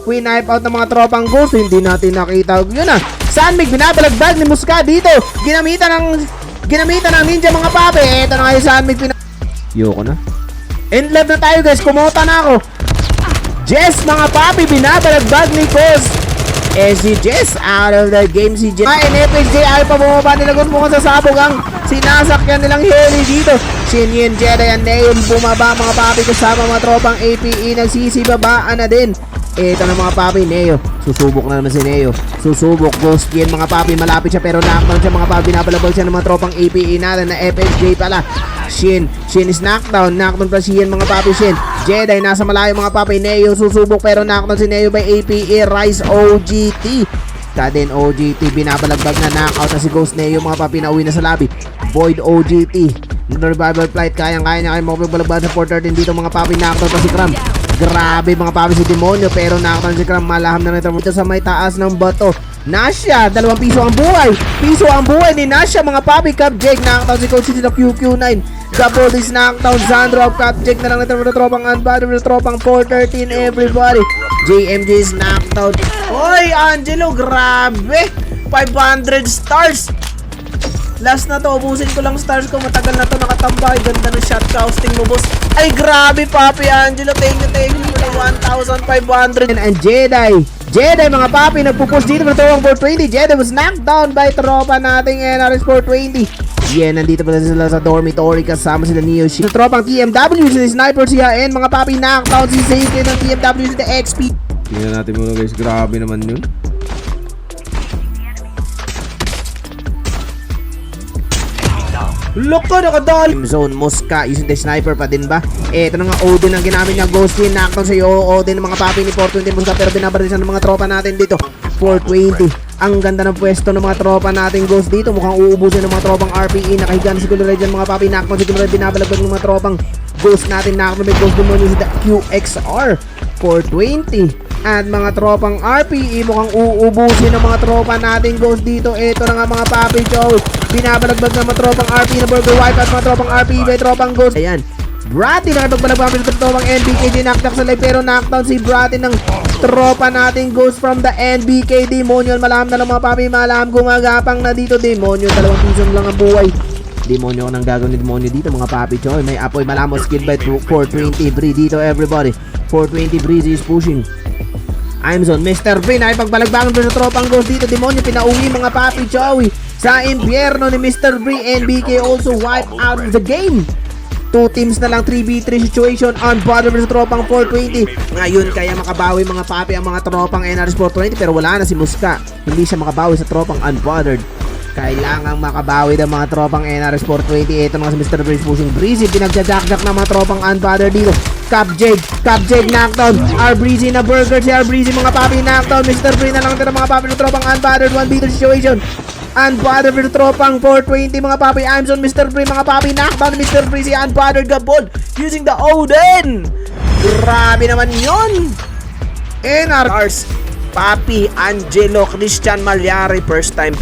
Winipe out ng mga tropang Ghost. Hindi natin nakita. Yun na. Sunmig, binabalagbag ni Musca dito. Ginamitan ng ninja mga papi. Eto na nga yung Sunmig. Yoko na. End love na tayo guys. Kumota na ako. Jess mga papi. Binabalagbag ni Cos. Si Jess out of the game. Si Jess NFSJ ay pa bumaba nila kung mukhang sasabog ang sinasakyan nilang heli dito. Shinyin, Jedi and Neo bumaba mga papi kasama mga tropang APE. Nagsisibabaan na din. Ito na mga papi, Neo. Susubok na naman si Neo. Susubok, Ghost yan mga papi. Malapit siya pero knockdown siya mga papi. Binabalabag siya ng mga tropang APE natin na FSJ pala. Shin is knockdown. Knockdown pa siya mga papi. Shin, Jedi nasa malayo mga papi. Neo susubok pero knockdown si Neo by APE. Rise OGT. Kadin OGT. Binabalagbag na knockout na si Ghost. Neo mga papi nauwi na sa lobby. Void OGT. Revival flight. Kayang-kaya niya kayo makapagbalagbagan sa 413 dito mga papi. Knockdown pa si Cram. Grabe mga papi si Demonyo pero knockdown si Cram. Malaham na rin ito sa may taas ng bato. Nasya, 2 piso ang buhay. Piso ang buhay ni Nasya mga papi. Cap Jake, knockdown si Coach City na QQ9. Double this knockdown. Sandro, Cap Jake na lang ito ng tropang unbody. Tropang 413 everybody. JMG is knockdown. Hoy Angelo, grabe 500 stars. Last na to, ubusin ko lang stars ko. Matagal na to nakatambay. Ganda ng shot casting mo boss. Ay grabe papi Angelo. Thank you for the 1,500. And Jedi mga papi, nagpupush dito ng tawang 420. Jedi was knocked down by tropa nating NRS 420. Yan, nandito pa sila sa dormitory kasama sila Neo Shi. Tropang TMW, si Sniper siya. And mga papi, knocked down si Safety ng TMW si the XP. Tingnan natin muna guys, grabe naman yun. Loko, nakadali. Zone, Musca, using the sniper pa din ba? Ito na nga, Odin ang ginamit niya. Ghost in, knockdown sa iyo. Odin ng mga papi ni 420 Musca. Pero binabaril siya ng mga tropa natin dito. 420. Ang ganda ng pwesto ng mga tropa natin Ghost dito. Mukhang uubusin ng mga tropang RPE. Nakahiga na si Kulay dyan mga papi. Knockdown si Kulay. Binabalagdag ng mga tropang Ghost natin. Knockdown may Ghost Demonyo si QXR. 420. At mga tropang RPE mukhang uubusin ng mga tropa natin Ghost dito. Ito na nga mga papi Joe. Binabalagbag ng mga tropang RPE na burger wipe at mga tropang RPE by tropang Ghost. Ayan. Bratty nakipagbalagbagan ng tropang NBK. Knockdown sa live pero knockdown si Bratty ng tropa natin Ghost from the NBK. Demonyo malaham na lang mga papi. Malaham gumagapang na dito. Demonyo 2 piso lang ang buhay. Demonyo nang gagawin ni Demonyo dito mga papi Joy. May apoy malamo skill by 420 Bree dito everybody. 420 Breezy is pushing. I'm Zone, Mr. Bree nakipagbalagbagan sa tropang Ghost dito. Demonyo pinauwi mga papi Joey sa impyerno ni Mr. Bree. NBK also wipe out of the game. 2 teams na lang 3v3 situation on bottom sa tropang 420. Ngayon kaya makabawi mga papi ang mga tropang NRS 420 pero wala na si Musca. Hindi siya makabawi sa tropang unbothered. Kailangang makabawi ng mga tropang NRS 420. Ito mga si Mr. Breeze pushing Breezy. Pinagjajakjak ng mga tropang unbothered dito. Cap Jade knockdown. R-Breezy na burger si R-Breezy mga papi knockdown. Mr. Breeze na lang ito ng mga papi ng tropang unbothered 1v2 situation. Unbothered with tropang 420 mga papi. I'm Zone, Mr. Breeze mga papi knockdown. Mr. Breezy unbothered Gabon using the Odin. Grabe naman yun. NRS Papi Angelo Christian Malyari first time.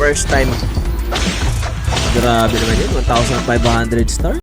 Grabe naman yun, 1,500 stars.